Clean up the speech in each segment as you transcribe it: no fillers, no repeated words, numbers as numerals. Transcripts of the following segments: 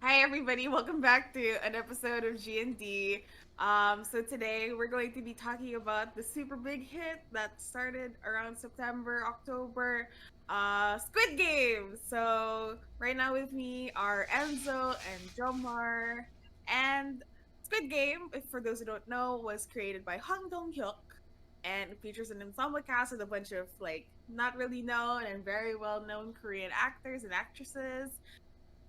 Hi everybody, welcome back to an episode of G&D. So today we're going to be talking about the super big hit that started around September, October, Squid Game. So right now with me are Enzo and Jomar. And Squid Game, if for those who don't know, was created by Hong Dong-hyuk and it features an ensemble cast with a bunch of like not really known and very well known Korean actors and actresses.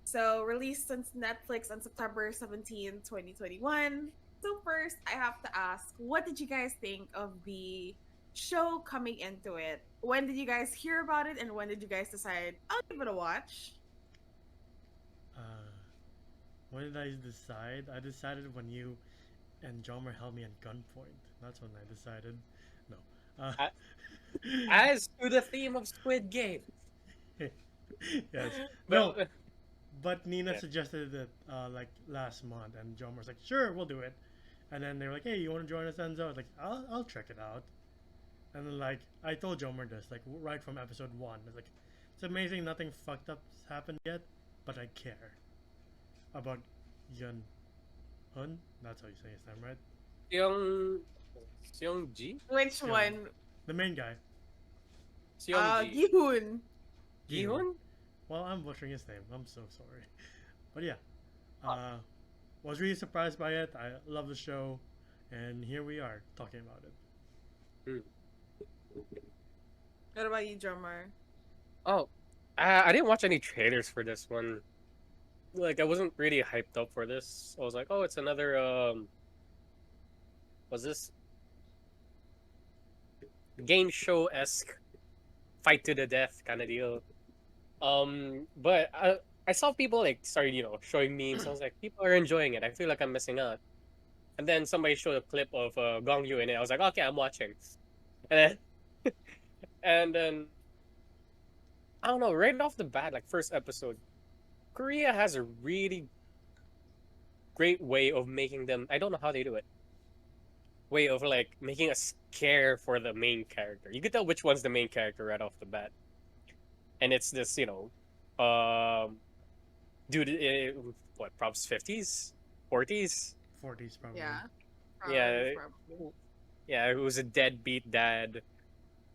So released on Netflix on September 17, 2021. So first, I have to ask, what did you guys think of the show coming into it? When did you guys hear about it, and when did you guys decide I'll give it a watch? Uh, when did I decide? I decided when you and Jomer held me at gunpoint. That's when I decided. No. Uh, A- As to the theme of Squid Game. yes. No. But But Nina yeah, suggested it like last month, and Jomer's like, "Sure, we'll do it." And then they were like, "Hey, you want to join us, Enzo?" I was like, "I'll check it out." And then like I told Jomer this like right from episode one. It's like it's amazing nothing fucked up's happened yet, but I care about Yun Hun. That's how you say his name, right? Seong Seongji? Which Seung, one? the main guy, Seongji. Gihun. Gihun. Gihun? Well, I'm butchering his name. I'm so sorry. But yeah, Oh, uh, was really surprised by it. I love the show, and here we are talking about it. hmm. What about you, Drummer? Oh, I didn't watch any trailers for this one. Like I wasn't really hyped up for this. I was like, oh, it's another was this game show esque fight to the death kind of deal. But I saw people like started showing memes. I was like, people are enjoying it. I feel like I'm missing out. And then somebody showed a clip of Gong Yu in it. I was like, okay, I'm watching. And and then I don't know, right off the bat, like first episode, Korea has a really great way of making them. I don't know how they do it. Way of like making us care for the main character. You could tell which one's the main character right off the bat, and it's this, um, dude, what, props 50s, 40s, 40s probably. Yeah, probably, yeah, probably. yeah, who was a deadbeat dad,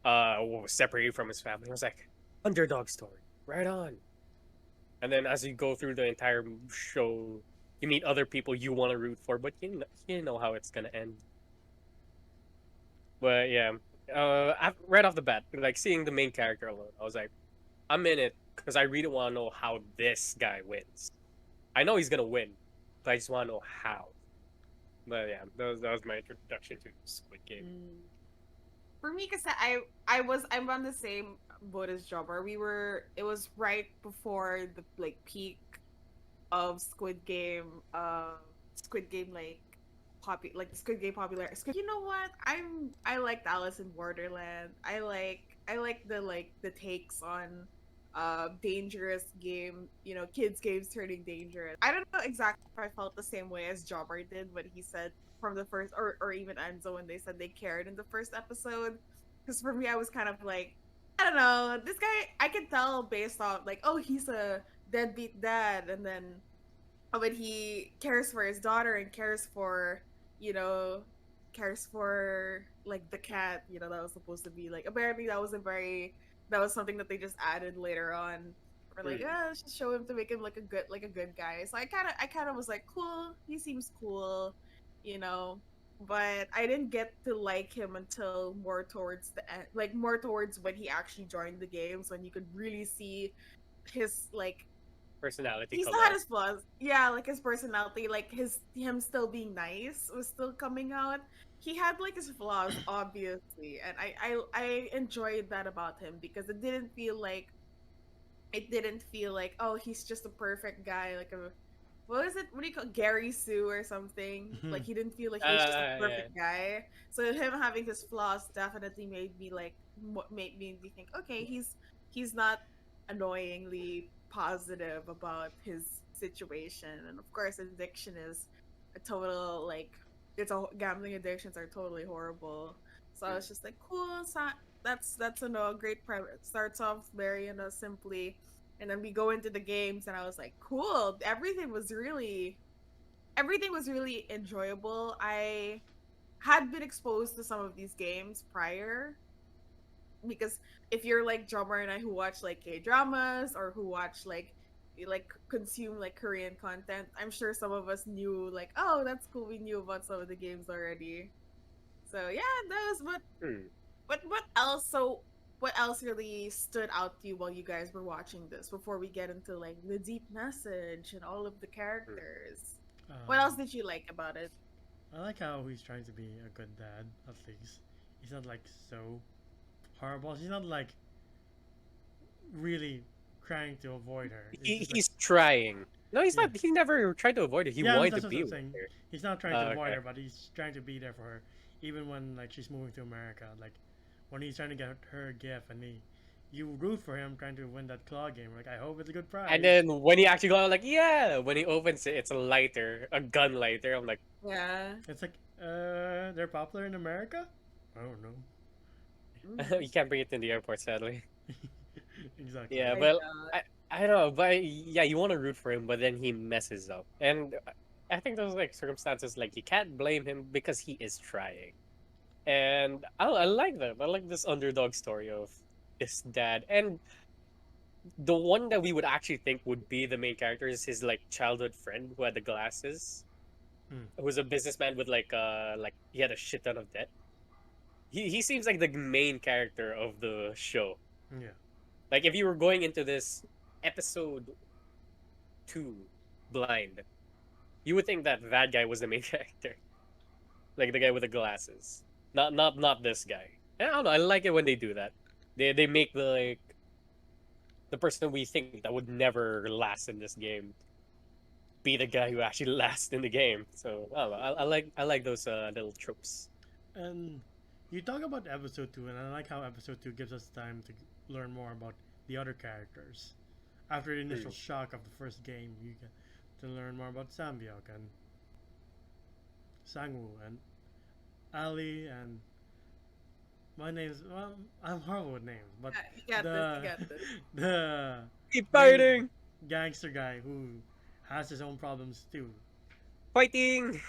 was separated from his family. I was like, underdog story, right on. And then as you go through the entire show, you meet other people you want to root for, but you know how it's gonna end. But yeah, right off the bat, like seeing the main character alone, I was like, I'm in it because I really want to know how this guy wins. I know he's gonna win, but I just want to know how. But yeah, that was my introduction to Squid Game. Mm. For me, because I'm on the same boat as Jobber. It was right before the like peak of Squid Game like the Squid Game popular. You know what? I liked Alice in Borderland. I like the takes on dangerous game, kids games turning dangerous. I don't know exactly if I felt the same way as Jobber did when he said from the first or even Enzo when they said they cared in the first episode. Because for me I was kind of like, I don't know, this guy I can tell based on like, oh, he's a deadbeat dad, and then when he cares for his daughter and you know cares for like the cat, that was supposed to be like, apparently that was something that they just added later on, or like, Mm. yeah, let's just show him to make him like a good guy. So I kind of was like, cool, he seems cool, you know but I didn't get to like him until more towards the end, like more towards when he actually joined the games, when you could really see his like, Personality he come still had out. his flaws. Yeah, like his personality, like him still being nice was still coming out. He had like his flaws, obviously, and I enjoyed that about him because it didn't feel like, oh, he's just a perfect guy, like a, what is it? What do you call Gary Sue or something? Like he didn't feel like he was just a Yeah. perfect guy. So him having his flaws definitely made me think, okay, he's not annoyingly positive about his situation. And of course, addiction is a total like, gambling addictions are totally horrible. So I Mm. was just like, cool. So that's a no great premise. Starts off very simply, And then we go into the games, and I was like, cool. Everything was really enjoyable. I had been exposed to some of these games prior, because if you're like drummer and I, who watch like K dramas or who watch like consume like Korean content, I'm sure some of us knew like, oh, that's cool. We knew about some of the games already. So yeah, that was Hmm. what else? So what else really stood out to you while you guys were watching this? Before we get into like the deep message and all of the Hmm. characters, what else Um, did you like about it? I like how he's trying to be a good dad. At least he's not like so horrible. He's not like really trying to avoid her. It's just like He's trying. No, he's yeah, not. He never tried to avoid it. He yeah. wanted to That's what be I'm with saying. her. He's not trying to Oh, avoid okay. her, but he's trying to be there for her, even when like she's moving to America. Like when he's trying to get her a gift, and you root for him trying to win that claw game. Like I hope it's a good And prize. then when he actually got like, yeah, when he opens it, it's a lighter, a gun lighter. I'm like, Yeah. It's like they're popular in America. I don't know. Mm. you can't bring it in the airport, sadly. Exactly. Yeah, I well, know. I don't know, but yeah, you want to root for him, but then he messes up, and I think those like circumstances, like you can't blame him because he is trying, and I like that. I like this underdog story of his dad, and the one that we would actually think would be the main character is his like childhood friend who had the glasses, Hmm. who was a businessman with like he had a shit ton of debt. He seems like the main character of the show. Yeah. Like if you were going into this episode 2 blind, you would think that that guy was the main character, like the guy with the glasses, not this guy. And I don't know. I like it when they do that. They make the person we think that would never last in this game be the guy who actually lasts in the game. So I don't know. I like those little tropes. And you talk about episode two, and I like how episode two gives us time to learn more about the other characters. After the initial Mm. shock of the first game, you get to learn more about Sambyuk and Sangwoo and Ali and my name's I'm horrible with names, but Yeah, you got this. You the got this. the Keep main fighting, gangster guy who has his own problems too. fighting.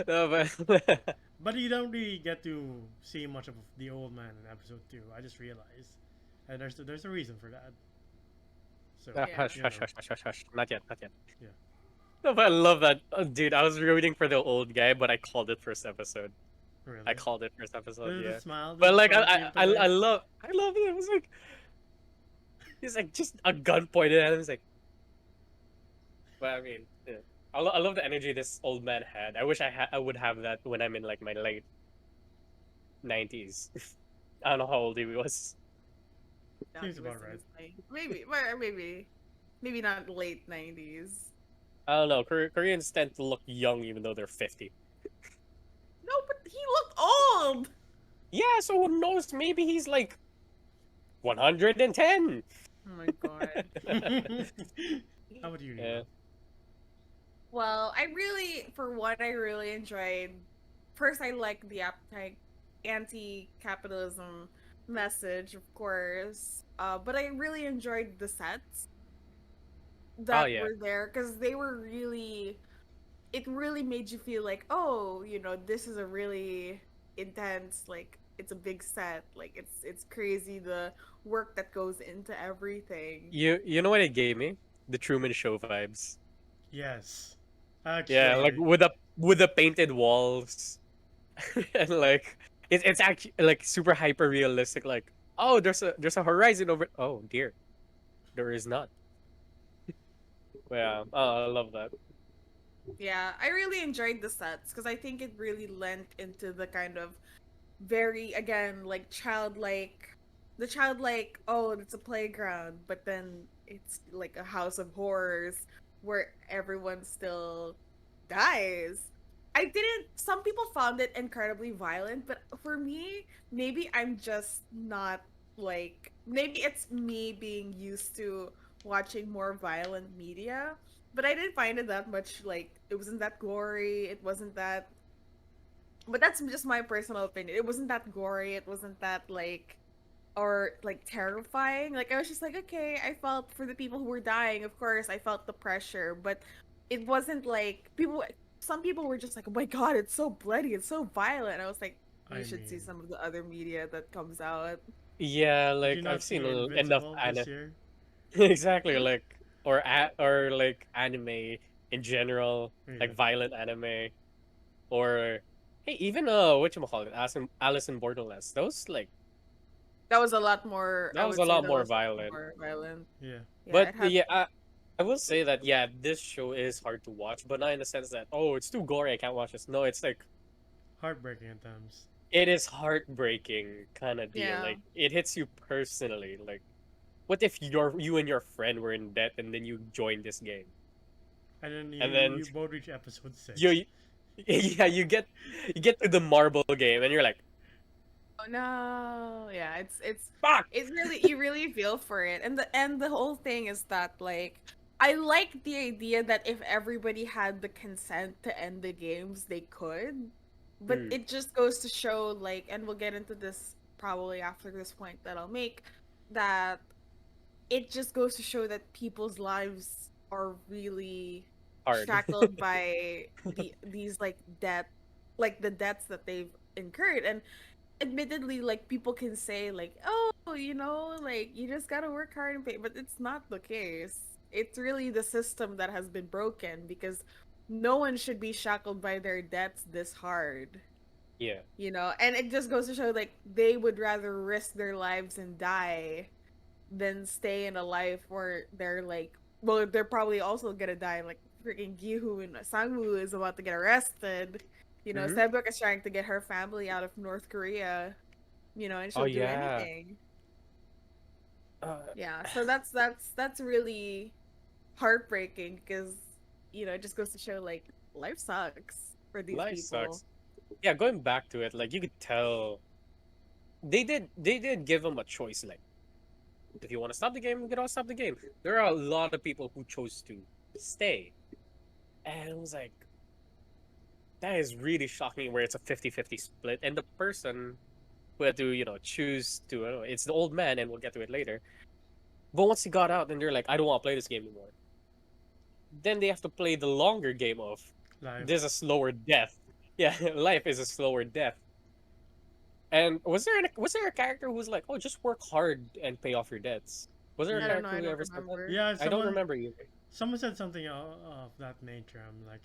No, but But you don't really get to see much of the old man in episode two. I just realized, and there's a reason for that. So Yeah. hush, you hush, know, hush, hush, hush, hush. Not yet, not yet. yeah, No, but I love that, dude. I was rooting for the old guy, but I called it first episode. I really. called it first episode, The yeah. smile, the But like, front teeth I away. love it. It was like he's like just a gun pointed at him. It's like, but I mean, yeah. I love the energy this old man had. I wish I would have that when I'm in like my late 90s. I don't know how old he was. Now Seems he was about in right. his maybe not late 90s. I don't know. Koreans tend to look young even though they're 50. No, but he looked old. Yeah, so who knows? Maybe he's like 110. Oh my god. How about you, Yeah. Nemo? Well, for what I really enjoyed, first I like the anti-capitalism message, of course. But I really enjoyed the sets Oh that yeah. were there because they were really. It really made you feel like, oh, this is a really intense, like it's a big set, like it's crazy the work that goes into everything. You know what it gave me? The Truman Show vibes. Yes, Yeah, like actually, with the painted walls and like it's actually like super hyper realistic. Like oh, there's a horizon over. Oh dear, there is not. Yeah, oh, I love that. Yeah, I really enjoyed the sets because I think it really lent into the kind of very, again, like childlike, oh, it's a playground, but then it's like a house of horrors where everyone still dies. I didn't Some people found it incredibly violent, but for me, maybe I'm just not like, maybe it's me being used to watching more violent media, but I didn't find it that much, like it wasn't that gory, it wasn't that, but that's just my personal opinion. It wasn't that gory. It wasn't that like. or like terrifying. Like I was just like, okay, I felt for the people who were dying. Of course, I felt the pressure, but it wasn't like people. Some people were just like, oh my god, it's so bloody, it's so violent. I was like, you I should see mean, some of the other media that comes out. Yeah, did you like I've not seen see enough Invincible this year? exactly, Hmm? like or like anime in general, Yeah, like violent anime, or hey, even whatchamacallit, Alice in Borderlands. Those like That was a lot more. I that was would a say lot that more was a lot violent. more violent. yeah, Yeah, But it had. yeah, I will say that yeah, this show is hard to watch, but not in the sense that oh, it's too gory, I can't watch this. No, it's like heartbreaking at times. it is heartbreaking kind of deal. Yeah. Like it hits you personally. Like what if you and your friend were in debt and then you joined this game? And then And you then you both reach episode six. you yeah, you get to the marble game and you're like, Oh no. Yeah, it's fuck. it's really you really feel for it. And the whole thing is that like I like the idea that if everybody had the consent to end the games, they could. But Hmm, it just goes to show like and we'll get into this probably after this point that I'll make that it just goes to show that people's lives are really hard. shackled by these like the debts that they've incurred. And admittedly, like people can say like, oh, like you just gotta work hard and pay, but it's not the case. It's really the system that has been broken because no one should be shackled by their debts this hard. Yeah. And it just goes to show like they would rather risk their lives and die than stay in a life where they're like, well, they're probably also gonna die. Like freaking Gihu and Sangwoo is about to get arrested. Hmm. Sebok is trying to get her family out of North Korea. And Oh she'll do yeah. anything. Uh, Yeah, so that's really heartbreaking because it just goes to show like life sucks for these life people. sucks. Yeah, going back to it, like you could tell they did give him a choice. Like if you want to stop the game, you can all stop the game. There are a lot of people who chose to stay, and it was like that is really shocking. Where it's a 50-50 split, and the person who had to choose to it's the old man, and we'll get to it later. But once he got out, and they're like, I don't want to play this game anymore. Then they have to play the longer game of Live. there's a slower death. Yeah, life is a slower death. And was there a character who was like, "Oh, just work hard and pay off your debts"? Was there a I Yeah, don't know. character I who don't ever said that? remember. yeah. I don't remember either. Someone said something of that nature. I'm like,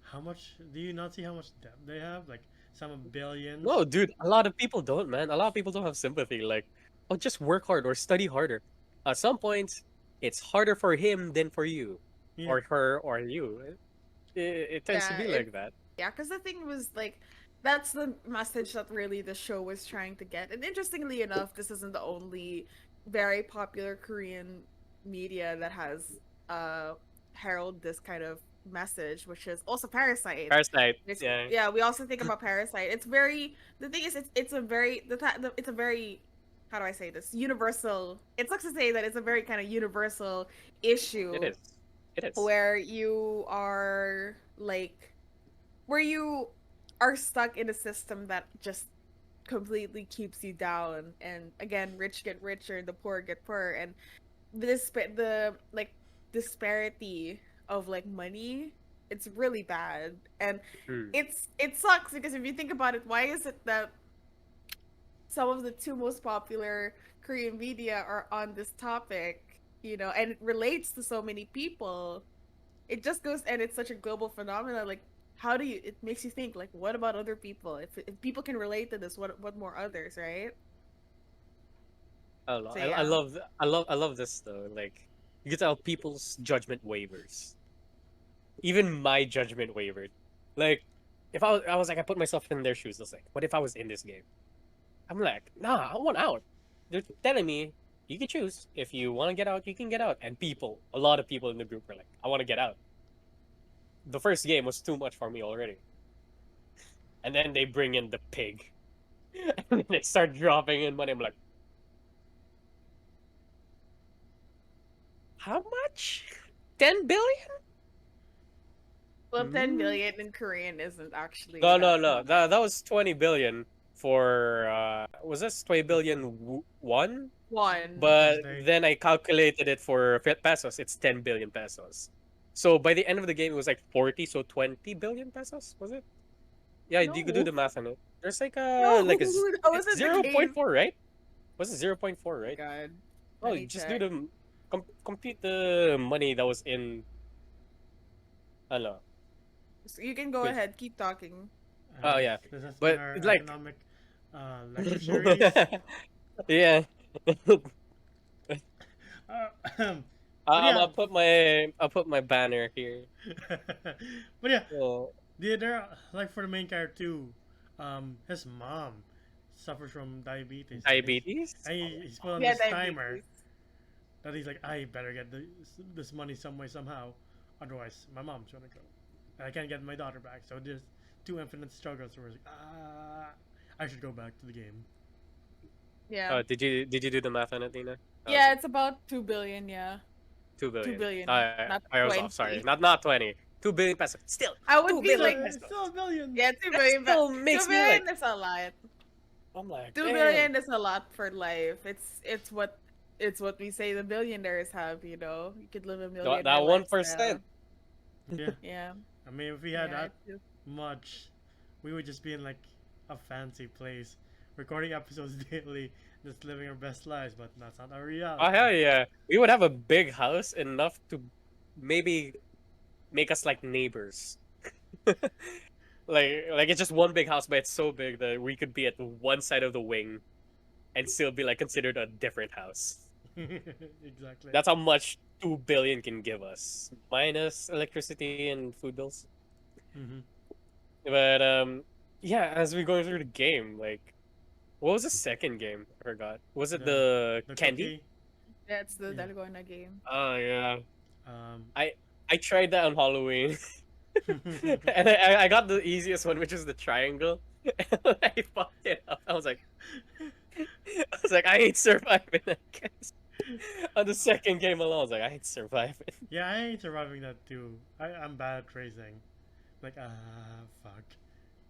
how much do you not see how much debt they have? Like some billions. No, dude, a lot of people don't, man. A lot of people don't have sympathy. Like, oh, just work hard or study harder. At some points, it's harder for him than for you, Yeah, or her, or you. It tends to Yeah, be like that. yeah, because the thing was like, that's the message that really the show was trying to get. And interestingly enough, this isn't the only very popular Korean media that has uh herald this kind of message, which is also Parasite. Parasite, It's, yeah. yeah, we also think about Parasite. It's very the thing is it's a very it's a very how do I say this universal. It sucks to say that it's a very kind of universal It issue is. It is. where you are like where you are stuck in a system that just completely keeps you down. And again, rich get richer and the poor get poorer. And the like disparity of like money, it's really bad. And Hmm. it sucks because if you think about it, why is it that some of the two most popular Korean media are on this topic, and it relates to so many people. It just goes, and it's such a global phenomenon. Like, how do you? It makes you think. Like, what about other people? If people can relate to this, what more others, right? I don't know. So I yeah, love I love this though. Like you can tell people's judgment wavers. Even my judgment wavered. Like if I was like I put myself in their shoes. I was like, what if I was in this game? I'm like, nah, I want out. They're telling me you can choose. If you want to get out, you can get out. And a lot of people in the group were like, I want to get out. The first game was too much for me already. And then they bring in the pig. And then they start dropping in money. I'm like, how much? 10 billion? well, 10 Mm. million in Korean isn't actually No, that no, no. much. That was 20 billion. for was this 20 billion won? One. But Thursday. then I calculated it for pesos. It's 10 billion pesos. So by the end of the game, it was like 40, so 20 billion pesos, was it? Yeah, you could do No. the math on it. There's No, that it's wasn't the zero point case. 0.4, right? Was it 0.4, Oh my right? god. Let Oh, me just do check. the compute the money that was in ano. So you can go Wait. ahead, keep talking. Oh yeah. This has been But our like economic lecture series. yeah. Uh, but yeah, I'll put my banner here. but yeah, So, there like for the main character too, his mom suffers from diabetes, diabetes? and he's put on Yeah, this timer diabetes. that he's like, I better get this money some way somehow, otherwise my mom's gonna go, and I can't get my daughter back. So there's two infinite struggles where it's like, I should go back to the game. Yeah. Did you do the math on it, Dina? How is Yeah, it? it's about 2 billion, yeah. Two Two billion. billion, not I was off. Sorry, 20. not 20. 2 billion pesos. Still I would two be billion like, It's pesos. still a billion. yeah, two That billion. still Two makes me billion like is a lot. I'm like, Two damn. billion is a lot for life. It's what we say the billionaires have. You could live a That millionaire 1%. lifestyle. Yeah, Yeah, I mean, if we had yeah. that much, we would just be in like a fancy place, recording episodes daily, just living our best lives. But that's not our Oh hell reality. yeah. We would have a big house enough to maybe make us like neighbors. Like it's just one big house, but it's so big that we could be at one side of the wing and still be like considered a different house. Exactly. That's how much 2 billion can give us, minus electricity and food bills. Hmm. But yeah, as we go through the game, like, what was the second game? I forgot. Was it The the the candy? cookie. That's the Yeah. Dalgona game. Oh yeah, Um. I I tried that on Halloween, and I got the easiest one, which is the triangle. I fucked it up. I ain't surviving that, guys. On the second game alone, I was like, I ain't surviving. Yeah, I ain't surviving that too. I'm bad at racing. Like, fuck.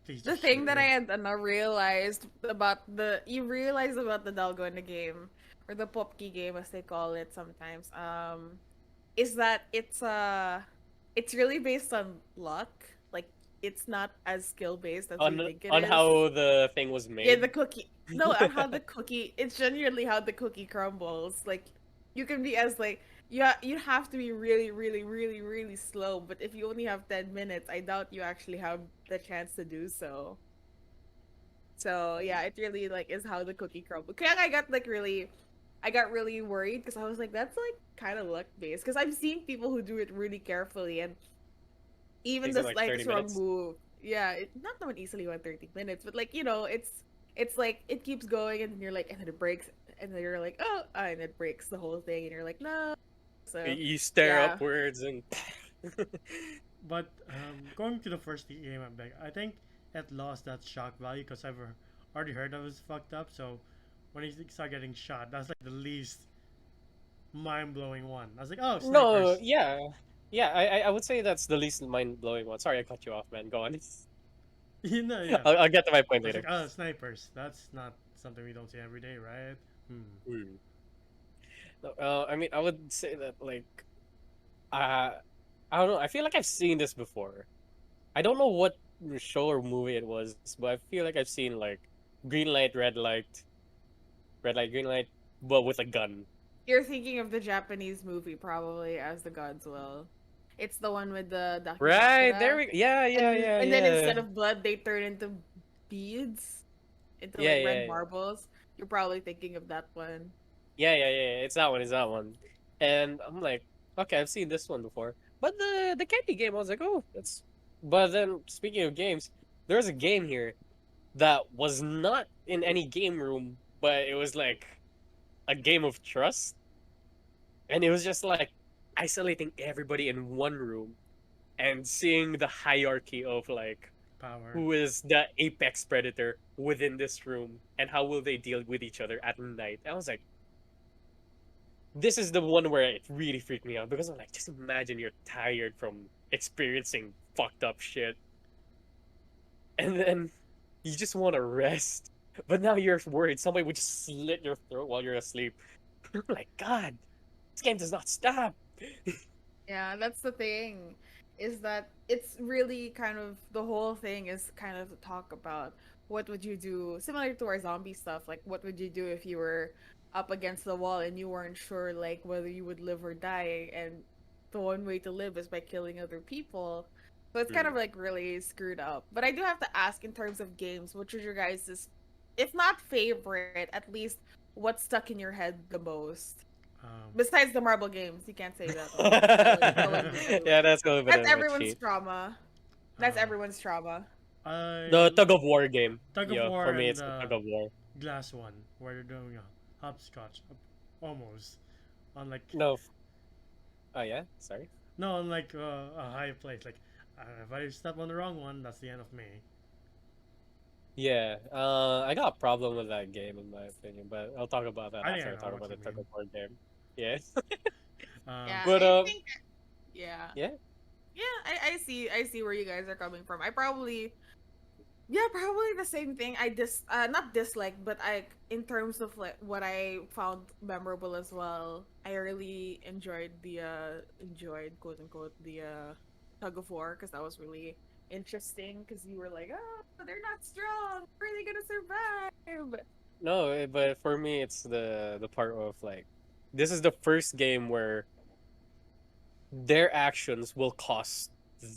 Please The just shoot thing that I me. had realized about you realize about the Dalgona game or the Popki game as they call it sometimes, is that it's really based on luck. Like it's not as skill based as we think it On is. how the thing was Yeah, made. the cookie. No, on how the cookie. It's genuinely how the cookie crumbles. Like you can be as like you have to be really, really, really, really slow. But if you only have 10 minutes, I doubt you actually have the chance to do so. So yeah, it really like is how the cookie crumble. Kaya I got really worried because I was like, that's like kind of luck based. Because I've seen people who do it really carefully, and even Takes them the like 30 slightest wrong minutes. move, yeah, not that one easily went 30 minutes, but like it's like it keeps going, and then you're like, and then it breaks, and then you're like, oh, and it breaks the whole thing, and you're like, no. So You stare yeah, upwards and. But going to the first game, I'm like, I think it lost that shock value because I've already heard I was fucked up. So when he started getting shot, that's like the least mind blowing one. I was like, oh, No, snipers. yeah. Yeah, I would say that's the least mind blowing one. Sorry, I cut you off, man. Go on. You know, yeah. I'll get to my point I was later. like, oh, snipers. That's not something we don't see every day, right? Hmm. Hmm. No, I mean, I would say that like, uh, I don't know. I feel like I've seen this before. I don't know what show or movie it was, but I feel like I've seen like green light, red light, green light, but with a gun. you're thinking of the Japanese movie probably as the gods will. It's the one with the Right there Dakisakura, we. Yeah, yeah, yeah, and then yeah, instead of blood, they turn into beads, into yeah, like yeah, red yeah. marbles. You're probably thinking of that one. Yeah, yeah, yeah. It's that one. It's that one. And I'm like, okay, I've seen this one before. But the candy game, I was like, oh, that's. But then speaking of games, there's a game here that was not in any game room, but it was like a game of trust, and it was just like isolating everybody in one room and seeing the hierarchy of like Power. who is the apex predator within this room and how will they deal with each other at night. I was like, this is the one where it really freaked me out because I'm like, just imagine you're tired from experiencing fucked up shit, and then you just want to rest, But now you're worried somebody would just slit your throat while you're asleep. You're like, God, this game does not stop. Yeah, that's the thing. Is that it's really kind of the whole thing is kind of to talk about what would you do, similar to our zombie stuff, like what would you do if you were up against the wall and you weren't sure like whether you would live or die, and the one way to live is by killing other people. So it's kind Mm. of like really screwed up. But I do have to ask in terms of games, which is your guys' if not favorite, at least what stuck in your head the most? Um, Besides the marble games, you can't say that one because that would be too. Yeah, that's a little bit That's of a everyone's cheat. trauma. That's uh, everyone's trauma. The I tug of war game. tug of Yeah, war for me, and it's the the tug of war. glass one where they're doing a hopscotch, almost on like No. Oh yeah, sorry. no on like a high place. Like if I step on the wrong one, that's the end of me. Yeah, I got a problem with that game in my opinion, but I'll talk about that I think after I I know talk what about you the tug mean. of war game. Yeah, Um, Yeah, but I think. Yeah, yeah, yeah. I see where you guys are coming from. I probably. Yeah, probably the same thing. I not dislike, but I in terms of like what I found memorable as well. I really enjoyed quote unquote the tug of war because that was really interesting because you were like, oh, they're not strong. How are they gonna survive? no, but for me, it's the part of like, this is the first game where their actions will cost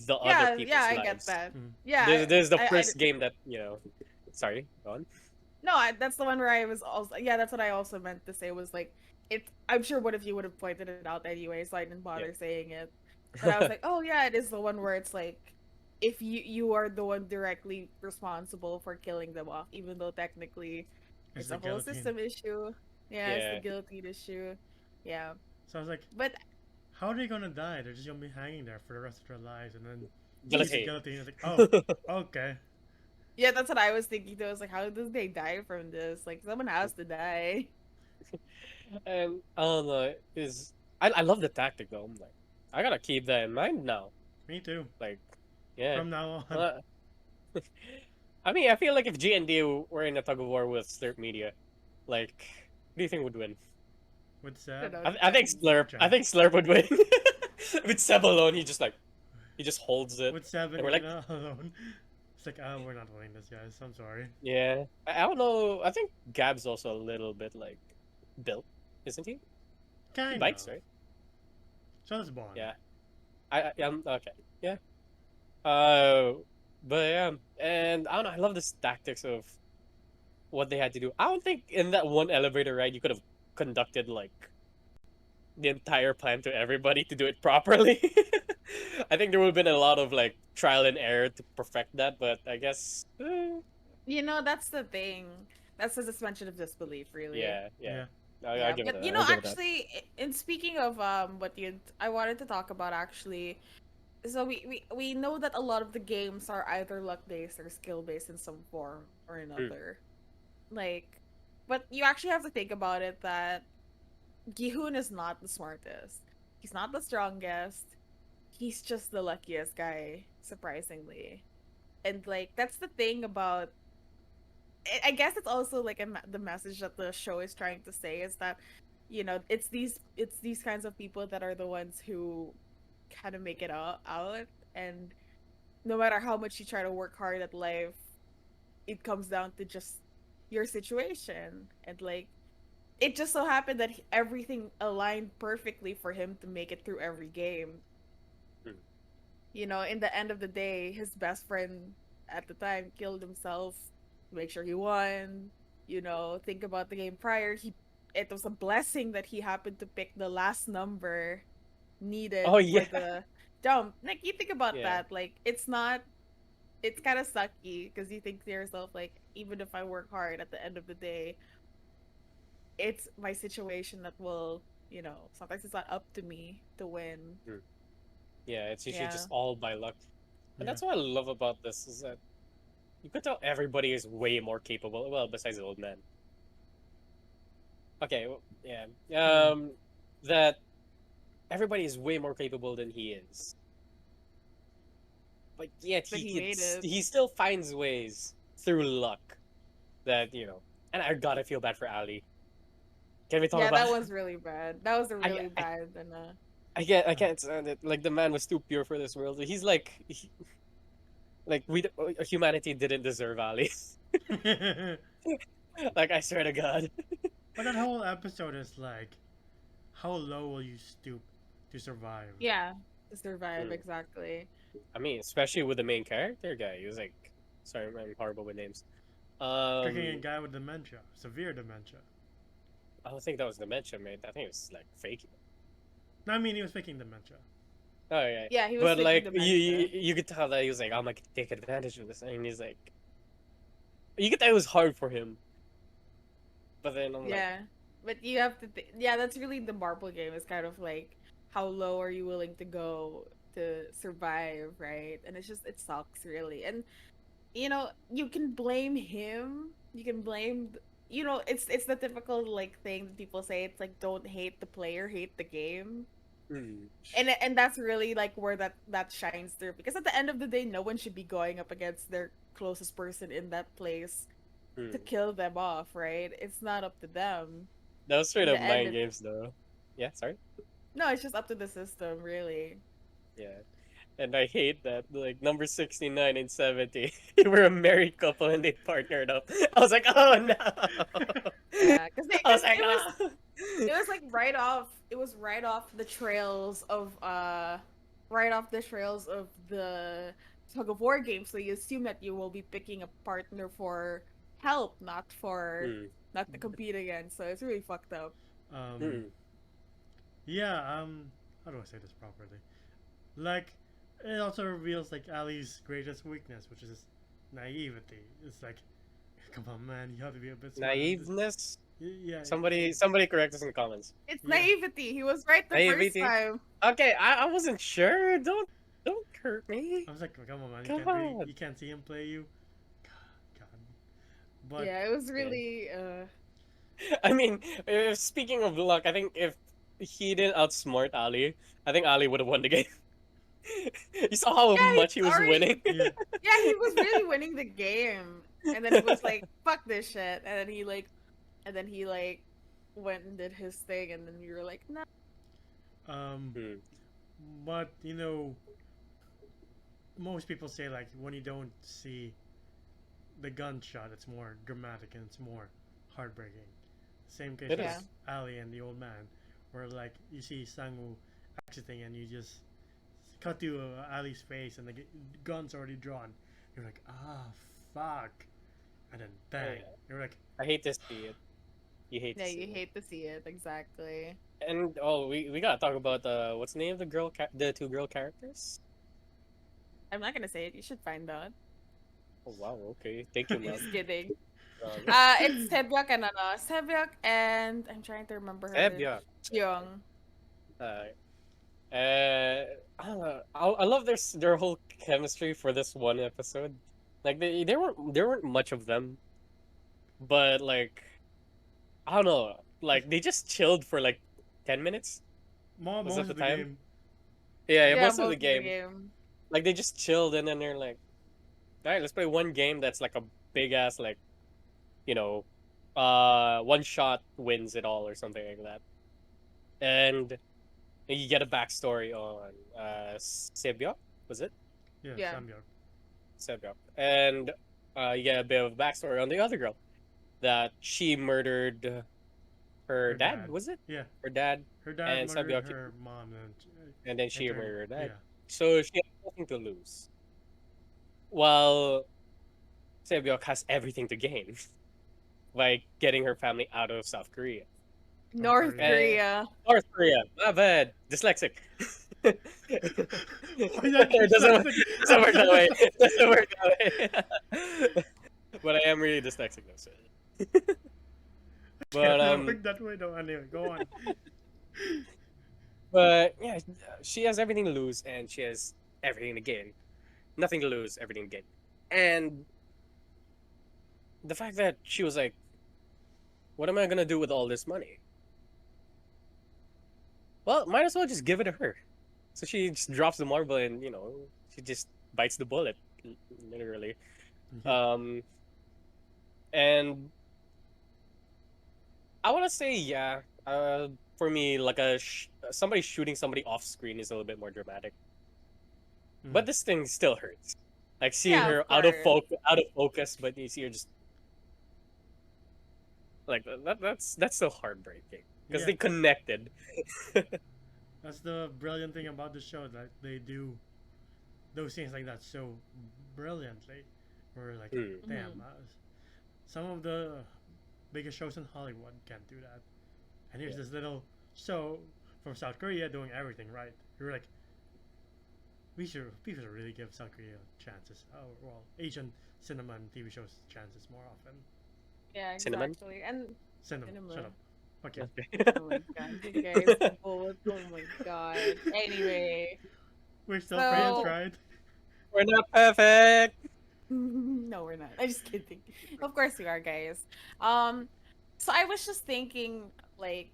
the other Yeah, yeah, people's I get lives. that. mm, Yeah, This is the I first game that Sorry, go on. no, that's the one where I was also yeah, that's what I also meant to say was like it. I'm sure what if you would have pointed it out anyway, so I didn't bother saying it. But I was like, oh yeah, it is the one where it's like if you are the one directly responsible for killing them off, even though technically it's it's the a whole guillotine. system issue. Yeah, it's the Yeah, guillotine issue. Yeah, So I was like, but how are they gonna die? They're just gonna be hanging there for the rest of their lives, and then use the guillotine. guillotine. I was like, oh, okay. yeah, that's what I was thinking. Too. I was like, how does they die from this? Like someone has to die. And I don't know, is I love the tactic though. I'm like, I gotta keep that in mind now. Me too. Like, yeah. From now on, Uh, I mean, I feel like if G and D were in a tug of war with Slurp Media, like, who do you think would win? with I don't Seb, know. I think Depends. Slurp. I Jen. think Slurp would win. With Seb alone, he just holds it, With Seb and and we're like, Ina alone, it's like, oh, we're not winning this, guys. I'm sorry. yeah. I don't know. I think Gab's also a little bit like built, isn't he? He Kind of. bikes, right? So does Bond. Yeah. I'm okay. Yeah. Uh, but yeah, and I don't know. I love this tactics of what they had to do. I don't think in that one elevator ride you could have conducted like the entire plan to everybody to do it properly. I think there would have been a lot of like trial and error to perfect that, but I guess You know, that's the thing. That's the suspension of disbelief, really. yeah, yeah. Yeah. I'll Yeah, give it but that. you know, I'll give it that. actually, in speaking of what you, I wanted to talk about actually. So we know that a lot of the games are either luck based or skill based in some form or Mm. another. Like, but you actually have to think about it that Gihun is not the smartest. He's not the strongest. He's just the luckiest guy, surprisingly. And like that's the thing about I guess it's also like the message that the show is trying to say is that it's these kinds of people that are the ones who kind of make it out, and no matter how much you try to work hard at life, it comes down to just your situation, and like it just so happened that everything aligned perfectly for him to make it through every game. Mm. In the end of the day, his best friend at the time killed himself to make sure he won. Think about the game prior. It was a blessing that he happened to pick the last number Oh needed for yeah, the jump. Like you think about yeah. that, like it's kind of sucky because you think to yourself like, even if I work hard, at the end of the day, it's my situation that will, sometimes it's not up to me to win. Mm. Yeah, it's usually Yeah. just all by luck. And Yeah. that's what I love about this is that you could tell everybody is way more capable. Well, besides the old man. Okay, well, yeah. Mm. That everybody is way more capable than he is. But yet But he made it. he still finds ways through luck that and I gotta feel bad for Ali. Can we talk Yeah, about? that was really bad. That was a I really I bad and I Uh, can't stand it. Like the man was too pure for this world. He's like humanity didn't deserve Ali. but Like I swear to God. that whole episode is like, how low will you stoop to survive? yeah, to survive Mm. exactly. I mean, especially with the main character guy. He was like, sorry, I'm horrible with names. Tricking a Um, guy with dementia, severe dementia. I don't think that was dementia, mate. I think it was like fake. No, I mean, he was faking dementia. Oh yeah, Yeah, he was but faking like dementia. you could tell that he was like, I'm gonna take advantage of this, and he's like, you could tell it was hard for him. But then I'm like, Yeah, but you have to. Yeah, that's really the marble game. Is kind of like how low are you willing to go to survive, right? And it's just it sucks really. And you can blame him. You can blame. It's the typical like thing that people say. It's like don't hate the player, hate the game. hmm, And that's really like where that shines through because at the end of the day, no one should be going up against their closest person in that place to hmm. kill them off, right? It's not up to them. That was straight In up the end, mind games though. Yeah, sorry. no, it's just up to the system, really. Yeah. And I hate that, like number 69 and 70 they were a married couple and they partnered up. I was like, oh no. Yeah, because I was like, it was oh. it was like right off. It was right off the trails of right off the trails of the tug of war game. So you assume that you will be picking a partner for help, Mm, not to compete against. So it's really fucked up. um, mm, yeah, how do I say this properly? Like, it also reveals like Ali's greatest weakness, which is naivety. It's like, come on, man, you have to be a bit smarter than this. naiveness. Yeah, Somebody correct us in the comments. It's yeah. naivety. He was right the first Naivety. time. Okay, I wasn't sure. Don't hurt me. I was like, come on, man, God. you can't see him play you. God, but Yeah, it was Yeah. really I mean, speaking of luck, I think if he didn't outsmart Ali, I think Ali would have won the game. You saw how yeah, much he he's was already winning. yeah, yeah, he was really winning the game. And then he was like, fuck this shit. And then he like went and did his thing and then you were like, no. um, Hmm. but most people say like when you don't see the gunshot, it's more dramatic and it's more heartbreaking. Same case It with Yeah. is. Ali and the old man, where like you see Sangu exiting and you just cut to Ali's face and the gun's already drawn. You're like, ah, fuck, and then Oh, bang. yeah. You're like, I hate to see it. You hate to Yeah, see you it. hate to see it, exactly. And oh, we gotta talk about what's the name of the the two girl characters? I'm not gonna say it, you should find out. Oh wow, okay, thank you, ma'am. Just kidding. Um, It's Sebyok and Sebyok and I'm trying to remember her Seb, name. yeah. Cheong. Uh, I don't know. I love their whole chemistry for this one episode. Like there weren't much of them, but like I don't know. Like they just chilled for like 10 minutes. Was that most the of the time? game. Yeah, Yeah, most of the most of the game. game. Like they just chilled and then they're like, all right, let's play one game that's like a big ass like, you know, one shot wins it all or something like that. And you get a backstory on Sebyok, was it? Yeah, Yeah. Samyok. Sebyok. And you get a bit of backstory on the other girl that she murdered her Her dad, dad. was it? Yeah, Her dad, her dad and murdered Sebyok, her mom and then and she turned. murdered her dad. Yeah, So she has nothing to lose. While Sebyok has everything to gain by getting her family out of South Korea. North Korea. Korea. North Korea, my bad. Dyslexic. Why not It doesn't dyslexic? work that way. It doesn't work that way. But I am really dyslexic though. So. Yeah, But that worked that way though. Anyway, go on. but yeah, she has everything to lose and she has everything to gain. Nothing to lose, everything to gain. And the fact that she was like, "What am I gonna do with all this money?" Well, might as well just give it to her. So she just drops the marble and she just bites the bullet, literally. Um, And I want to say, yeah. For me, like somebody shooting somebody off screen is a little bit more dramatic. Mm. But this thing still hurts. Like seeing Yeah, her of course. out of focus, but you see her just like that's still heartbreaking because Yeah, they connected. that's the brilliant thing about the show that they do those things like that so brilliantly. We're like, Hmm. damn, Mhm. some of the biggest shows in Hollywood can't do that. And here's Yeah. this little show from South Korea doing everything right. You're like, we should really give South Korea chances. Oh well, Asian cinema and TV shows chances more often. Yeah, Cinnamon. exactly. And Cinema, shut cinema. up. Fuck you. Okay. Oh my god, you guys both. Oh my god. Anyway, We're still friends, so right? We're not perfect. no, we're not. I'm just kidding. Of course we are, guys. Um, so I was just thinking, like,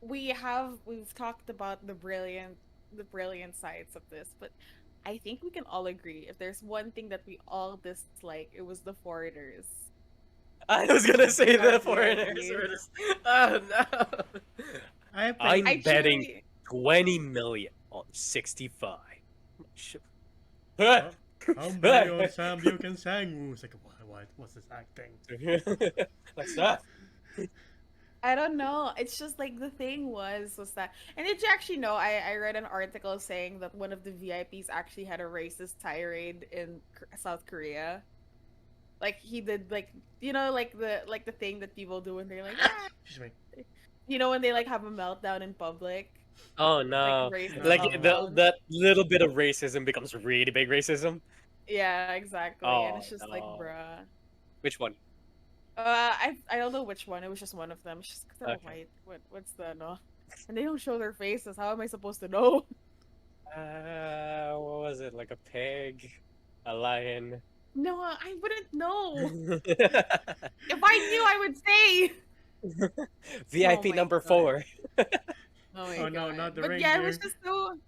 we've talked about the brilliant sides of this, but I think we can all agree if there's one thing that we all dislike, it was the foreigners I was gonna in say our the foreigners VIPs. were just. Oh no! I played. I'm I betting truly 20 million on 65. Sh- Huh? Oh, I'm betting on Sam Buke and Sangwoo. It's like, what? What's this acting? Like that. I don't know. It's just like the thing was that, and did you actually know? I read an article saying that one of the VIPs actually had a racist tirade in South Korea. Like he did, like like the thing that people do when they're like, ah! Excuse me. When they like have a meltdown in public, Oh like no! racist Like No. meltdown. that little bit of racism becomes really big racism. Yeah, exactly. And it's Oh just like, no! bruh. Which one? I don't know which one. It was just one of them. It's just 'cause they're Okay. white. What's the no? And they don't show their faces. How am I supposed to know? What was it? Like a pig, a lion. No, I wouldn't know. If I knew, I would say. Oh VIP my number god. 4. Oh my Oh no, not god. the But yeah, it was reindeer. just so.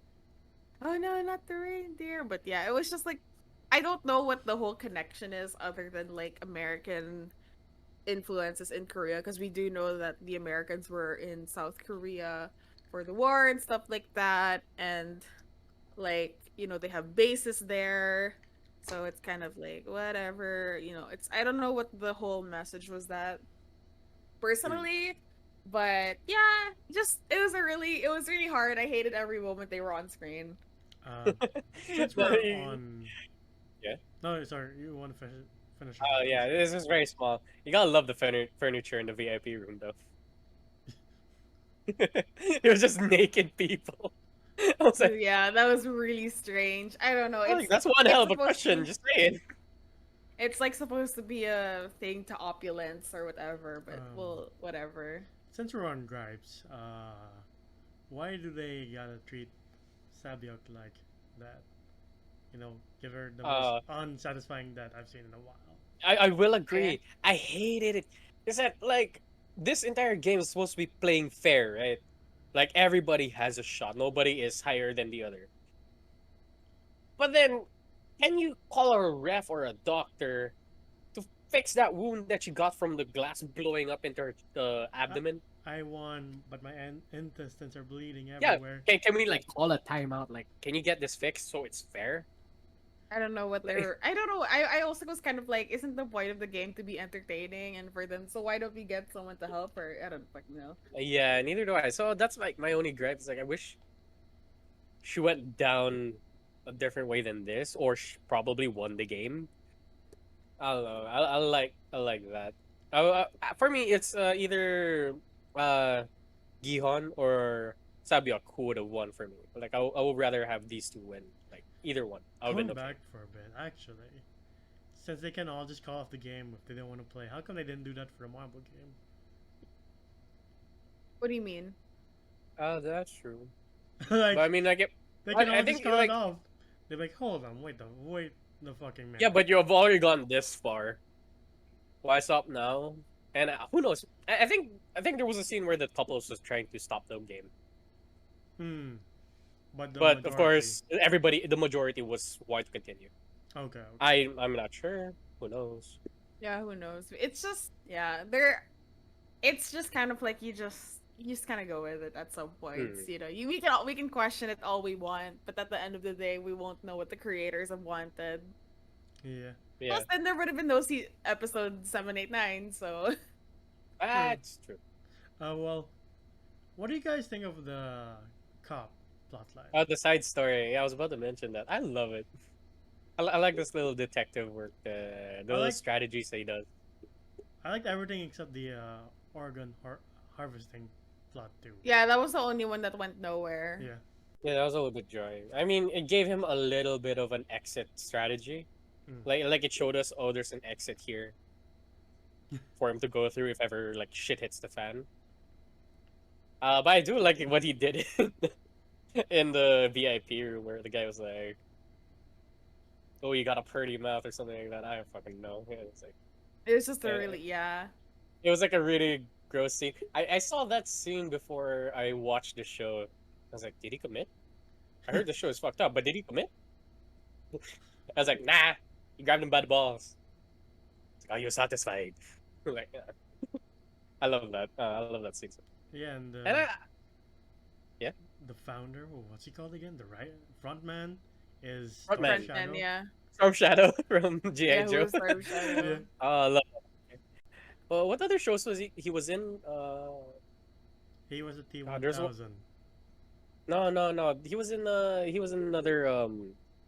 Oh no, not the reindeer. But yeah, it was just like I don't know what the whole connection is other than like American influences in Korea because we do know that the Americans were in South Korea for the war and stuff like that, and like they have bases there, so it's kind of like whatever. It's I don't know what the whole message was that Hmm. personally, but yeah, just it was really hard. I hated every moment they were on screen. Uh, since we're on. Yeah. No, sorry. You want to finish your thought, Oh please? yeah, this is very small. You gotta love the furniture in the VIP room though. It was just naked people. I was like, Yeah, that was really strange. I don't know. oh, It's that's one hell it's of a supposed question. to Just saying. it's like supposed to be a thing to opulence or whatever, but Um, well, whatever. since we're on gripes, why do they gotta treat Sabyok like that? Give her the most Uh, unsatisfying that I've seen in a while. I will Yeah. agree. I hated it. Is that like this entire game is supposed to be playing fair, right? Like everybody has a shot. Nobody is higher than the other. But then, can you call a ref or a doctor to fix that wound that you got from the glass blowing up into her I, abdomen? I won, but my intestines are bleeding Yeah. everywhere. Can we like call a timeout? Like, can you get this fixed so it's fair? I don't know what Like, they're. I don't know. I also was kind of like, isn't the point of the game to be entertaining and for them? So why don't we get someone to help her? I don't fucking know. yeah, neither do I. So that's like my only gripe. Is like I wish she went down a different way than this, or she probably won the game. I don't know. I like that. For me, it's either uh Gihon or Sabyok who would have won for me. Like I would rather have these two win. Like either one, I would have been Going okay. back for a bit, actually, since they can all just call off the game if they don't want to play, how come they didn't do that for the marble game? What do you mean? That's true. But I Like, mean, like, they can I all just think call it like off. They're like, hold on, wait the fucking yeah, minute. but you have already gone this far. Why stop now? And who knows? I think there was a scene where the couples was trying to stop the game, Hmm. But the but of majority. course, the majority was wanting to continue. Okay, okay. I'm not sure. Who knows? Yeah, who knows? It's just yeah, there. It's just kind of like you just kind of go with it at some points. Hmm. We can question it all we want, but at the end of the day, we won't know what the creators have wanted. Yeah, Plus, Yeah, then there would have been no episode 7, 8, 9. So true. that's true. Well, what do you guys think of the cop plotline? The side story. Yeah, I was about to mention that. I love it. I like this little detective work, the I little like strategies that he does. I liked everything except the organ harvesting plot too. yeah, that was the only one that went nowhere. Yeah. Yeah, that was a little bit dry. I mean, it gave him a little bit of an exit strategy. Mm. Like it showed us, oh, there's an exit here for him to go through if ever like shit hits the fan. But I do like what he did in the VIP room where the guy was like, "Oh, you got a pretty mouth" or something like that. I don't fucking know. Yeah, it's like, It was just a uh, really yeah. it was like a really gross scene. I saw that scene before I watched the show. I was like, did he commit? I heard the show is fucked up, but did he commit? I was like, nah. He grabbed him by the balls. It's like, are you satisfied? Like, I love that. I love that scene. Yeah, and And yeah, the founder, oh, what's he called again? The right front man is Storm Frontman Frontman, Shadow. yeah, Storm Shadow from GI yeah, who Joe. was Star Yeah. Shadow? Oh, I love that. Well, what other shows was he? He was in. He was a T God, one there's one. thousand. No, no, no. He was in. He was in another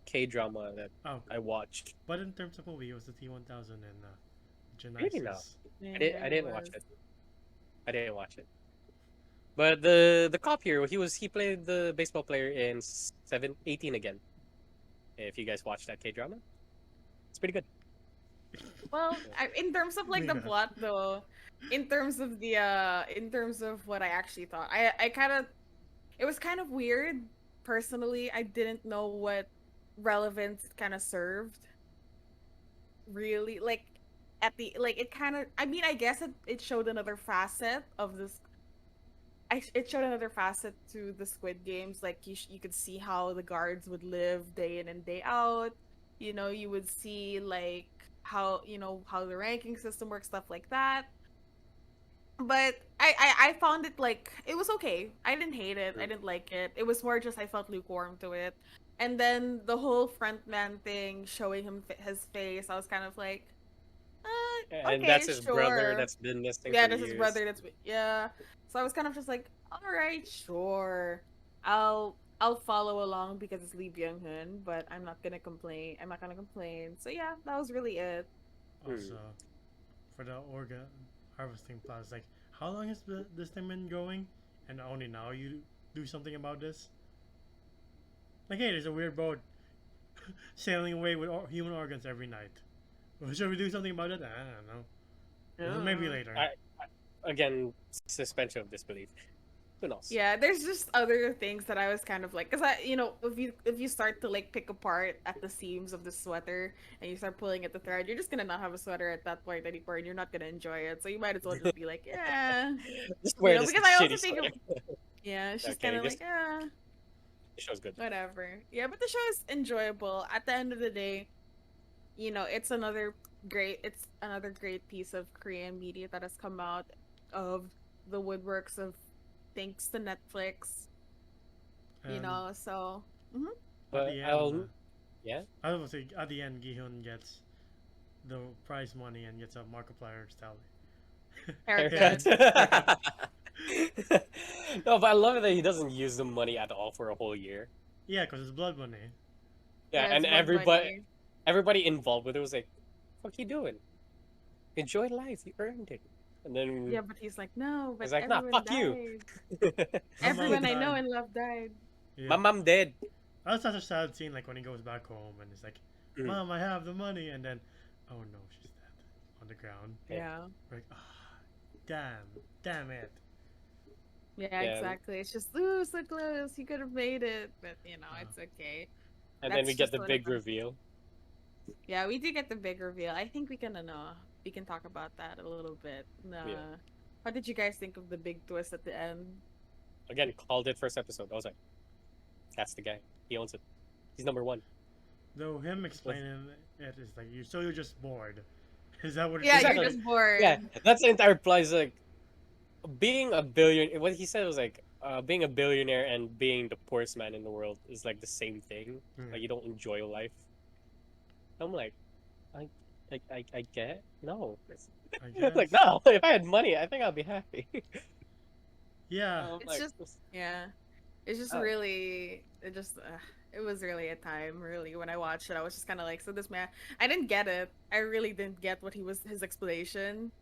K drama that Oh, I watched. but in terms of movie, he was the T 1000 in Really no. Genesis. Yeah, I he didn't watch was. it. I didn't watch it. But the cop here, he played the baseball player in 18 again. If you guys watched that K drama, it's pretty good. Well, in terms of like the Yeah. plot though, in terms of what I actually thought, I kind of it was kind of weird. Personally, I didn't know what relevance it kind of served. Really, like at the like it kind of. I mean, I guess it showed another facet of this. It showed another facet to the Squid Games. Like you could see how the guards would live day in and day out. You would see like how the ranking system works, stuff like that. But I found it like it was okay. I didn't hate it. I Mm. didn't like it. It was more just I felt lukewarm to it. And then the whole frontman thing, showing his face, I was kind of like, And that's okay, his brother sure. that's been missing Yeah, for that's his years. brother. Yeah. So I was kind of just like, all right, sure. I'll follow along because it's Lee Byung Hun, but I'm not gonna complain. I'm not gonna complain. So yeah, that was really it. Also, Mm. for the organ harvesting plot, it's like, how long has this thing been going? And only now you do something about this? Like, hey, there's a weird boat sailing away with human organs every night. Well, should we do something about it? I don't know. Well, maybe Yeah. later. Again, suspension of disbelief. Who knows? Yeah, there's just other things that I was kind of like, cause if you start to like pick apart at the seams of the sweater and you start pulling at the thread, you're just gonna not have a sweater at that point anymore, and you're not gonna enjoy it. So you might as well just be like, yeah, Just wear this because I also shitty think, sweater. yeah, it's just kind Okay, of like, yeah, this show's good. whatever. Yeah, but the show is enjoyable. At the end of the day, it's another great piece of Korean media that has come out of the woodworks of thanks to Netflix. And So mhm. at But the end, I'll yeah. I was say at the end, Gihun gets the prize money and gets a Markiplier style. Haircut. Haircut. No, but I love it that he doesn't use the money at all for a whole year. Yeah, because it's blood money. Yeah, Yeah, and it's blood money. everybody involved with it was like, "What you doing? Enjoy life. You earned it." And then Yeah, but he's like, no, but it's like, "Nah, everyone fuck you." died. My mom Everyone I know died. and love died. My Yeah. mom dead. That's such a sad scene, like when he goes back home and it's like, Mm. Mom, I have the money. And then, oh no, she's dead on the ground. Yeah. Yeah. We're like, ah, damn it. Yeah, Yeah. exactly. It's just, ooh, so close. You could have made it, but Uh, it's okay. And then That's we get just the one of big them. reveal. Yeah, we do get the big reveal. I think we can talk about that a little bit. Yeah. What did you guys think of the big twist at the end? Again, called it first episode. I was like, "That's the guy. He owns it. He's number one." Though him explaining it is like, you're just bored. Is that what it Yeah, is? you're Exactly. just Yeah, bored. that's the entire plot. Is like being a billion. What he said was like being a billionaire and being the poorest man in the world is like the same thing. Yeah, Like you don't enjoy life. I'm like, I, I get no. I Like guess. no, if I had money, I think I'd be happy. Yeah. It's Like, just yeah. It's just oh, really it was really a time really when I watched it. I was just kind of like, so this man, I didn't get it. I really didn't get what he was his explanation.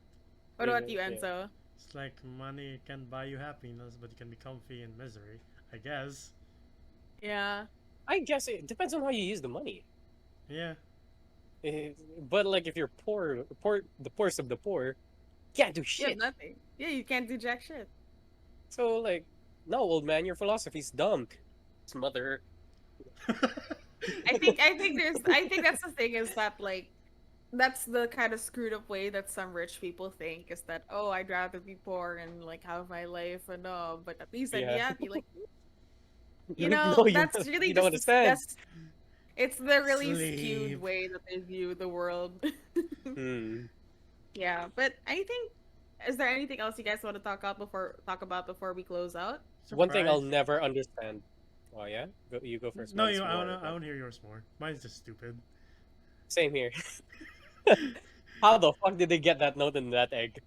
What about really, you, yeah. Enzo? It's like money can buy you happiness, but you can be comfy in misery. I guess. Yeah. I guess it depends on how you use the money. Yeah. But like if you're the poorest of the poor, can't do You have shit. nothing. Yeah, you can't do jack shit. So like, no, old man, your philosophy's dumb. Mother. I think that's the thing is that like that's the kind of screwed up way that some rich people think is that, oh, I'd rather be poor and like have my life and but at least I'd be Yeah. happy. Like, No, that's really you don't just understand. that's it's the really skewed Sleep. way that they view the world. Hmm. Yeah, but I think is there anything else you guys want to talk about before we close out? One thing I'll Surprise. never understand. Oh yeah, you go first. No, Mine's I more wanna. I like wanna hear yours more. Mine's just stupid. same here. How the fuck did they get that note in that egg?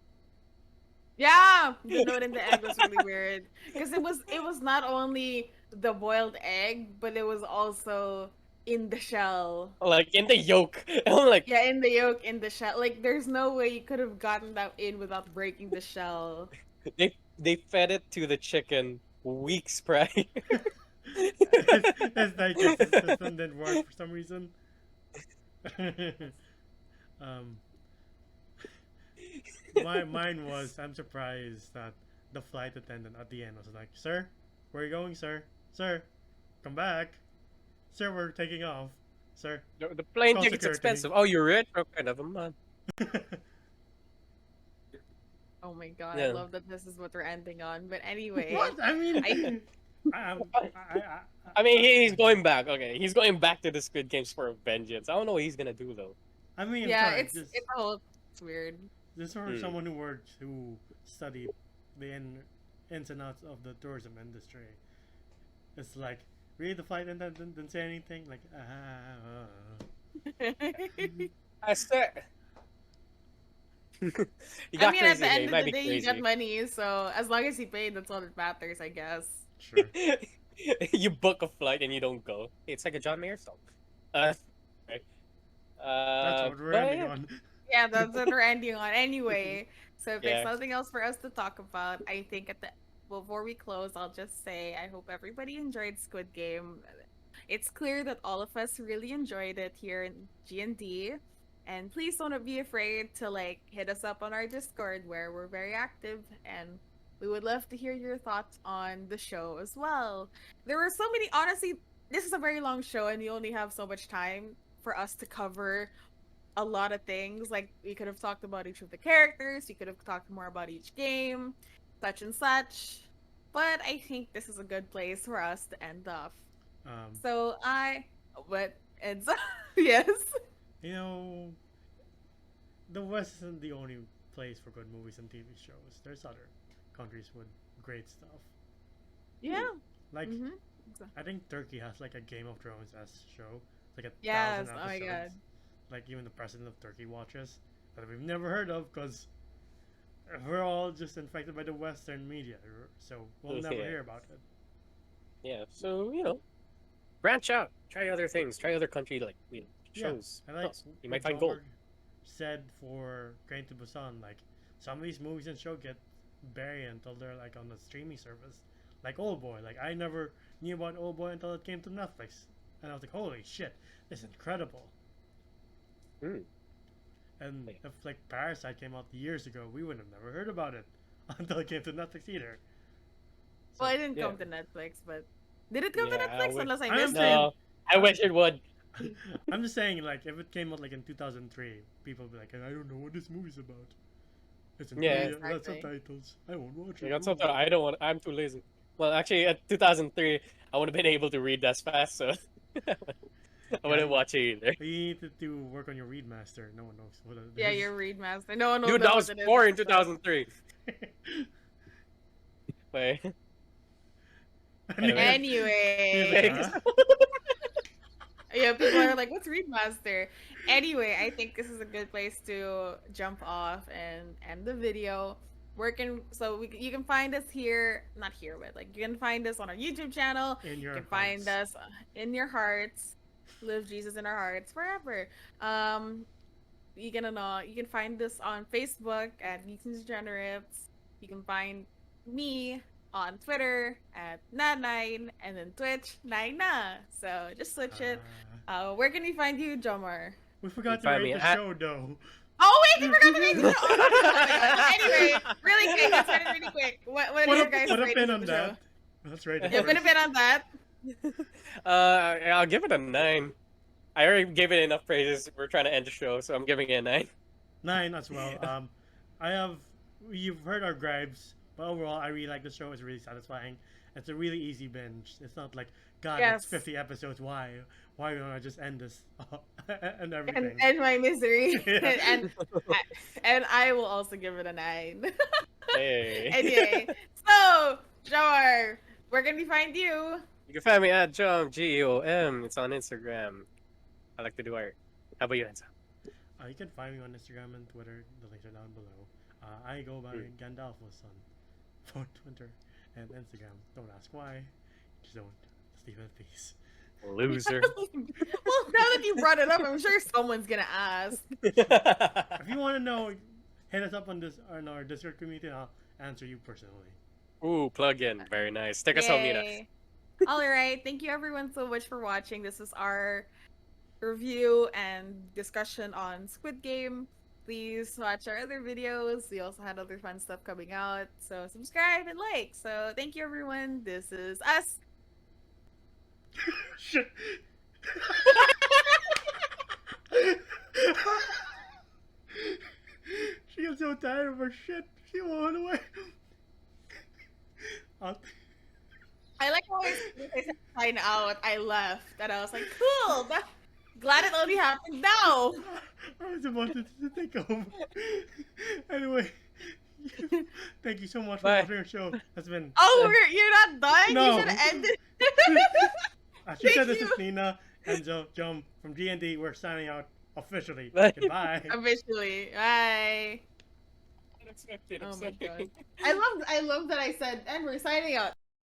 Yeah, the note in the egg was really weird because it was not only the boiled egg, but it was also in the shell. Like in the yolk. I'm like, Yeah, in the yolk, in the shell. Like, there's no way you could have gotten that in without breaking the shell. they fed it to the chicken weeks prior. His digestive system didn't work for some reason. um, mine was. I'm surprised that the flight attendant at the end was like, "Sir, where are you going, sir? Sir, come back. Sir, we're taking off. Sir, The plane call ticket's security." expensive. Oh, you're rich? Okay, never mind. Oh my god, I Yeah. love that this is what we're ending on. But anyway, What? I I mean, I, I, I mean, he's going back. Okay, he's going back to the Squid Games for vengeance. I don't know what he's gonna do though. I mean, I'm yeah, sorry. it's a whole it's weird. This for Hmm. someone who studied the ins and outs of the tourism industry. It's like, really, the flight attendant didn't say anything. Like, I said he I got mean, at crazy. the Okay, he end of might the be day, you got crazy. money, so as long as he paid, that's all that matters, I guess. sure. You book a flight and you don't go. It's like a John Mayer song. Uh, right. That's what we're But ending yeah, on. Yeah, that's what we're ending on anyway. So if there's yeah. nothing else for us to talk about, I think at the before we close, I'll just say I hope everybody enjoyed Squid Game. It's clear that all of us really enjoyed it here in G&D. And please don't be afraid to like hit us up on our Discord where we're very active and we would love to hear your thoughts on the show as well. There were so many honestly, this is a very long show and we only have so much time for us to cover a lot of things. Like we could have talked about each of the characters, we could have talked more about each game, such and such. But I think this is a good place for us to end off. Um, So I but it's yes. you know, the West isn't the only place for good movies and TV shows. There's other countries with great stuff. Yeah. Like, Mm-hmm. I think Turkey has like a Game of Thrones as show, like 1,000 Yes. Oh my god. episodes. Like even the president of Turkey watches that we've never heard of because we're all just infected by the Western media, so we'll never Yeah. hear about it. Yeah. So branch out, try other things, try other country like Yeah, shows. I Who like knows? You might what find Jomer gold. said for Train to Busan. Like some of these movies and show get buried until they're like on the streaming service, like Old Boy. Like I never knew about Old Boy until it came to Netflix, and I was like, holy shit, this is incredible. Hmm. And Yeah. if like Parasite came out years ago, we would have never heard about it until it came to Netflix either. So Well, it didn't Yeah. come to Netflix, but did it come to Yeah. Netflix? Unless I I'm missed saying, it. No, I wish it would. I'm just saying, like if it came out like in 2003, people would be like, I don't know what this movie's about. It's in Yeah. Korean, that's Exactly. subtitles. I won't watch I it. got something I don't want. I'm too lazy. Well, actually, at 2003, I would have been able to read that fast. So I Yeah, wouldn't watch it either. you need to work on your Read Master. No one knows what it Yeah, is. your Read Master. No one will Dude, know that what was it is. 4 in So. 2003. Wait. Anyway, Anyway. he's like, Anyway, huh? yeah, people are like, "What's Read Master?" Anyway, I think this is a good place to jump off and end the video. You can find us here, not here, but like you can find us on our YouTube channel. In You your can find hearts. us in your hearts. Live Jesus in our hearts forever. Um, you can find us on Facebook at Geeks Degenerates. You can find me on Twitter at Na9 and then Twitch Naina. So just switch it. Where can we find you, Jomar? We You can forgot to find rate me the at. show, though. Oh wait, we forgot to rate the show. Oh my god. Anyway, really quick, let's rate it really quick. What are your guys' Put a pin ratings of on the show? that. Let's rate it Yeah, put a first. pin on that. I'll give it a 9. I already gave it enough praises. We're trying to end the show, so I'm giving it a 9. 9 as well. I have. You've heard our gripes, but overall, I really like the show. It's really satisfying. It's a really easy binge. It's not like, God, it's Yes. 50 episodes. Why? Why don't I just end this and And everything? end my misery. Yeah. And I will also give it a 9. Hey. Anyway, so Jomar, where can we find you? You can find me at Jom, G-O-M. It's on Instagram. I like to do art. How about you, Enzo? You can find me on Instagram and Twitter. The links are down below. I go by Gandalfo's son for Twitter and Instagram. Don't ask why. Just don't. Just leave it at peace. Loser. Well, now that you brought it up, I'm sure someone's gonna ask. If you want to know, hit us up on our Discord community, and I'll answer you personally. Ooh, plug in. Very nice. Take us home, Nina. Yay. All right, thank you everyone so much for watching. This is our review and discussion on Squid Game. Please watch our other videos. We also had other fun stuff coming out. So subscribe and like. So thank you everyone. This is us. Shit. She gets so tired of her shit. She won't run away. I'll- I like how I said sign out. I left and I was like, cool. Glad it only happened now. I was about to take over. Anyway, thank you so much for Bye. watching our show. That's been. Oh, you're not done? No. You should have ended. She said Thank this you. is Nina and Jum from D&D. We're signing out officially. Bye. Goodbye. Officially. Bye. Unexpected. Oh my god. I love that I said, and we're signing out.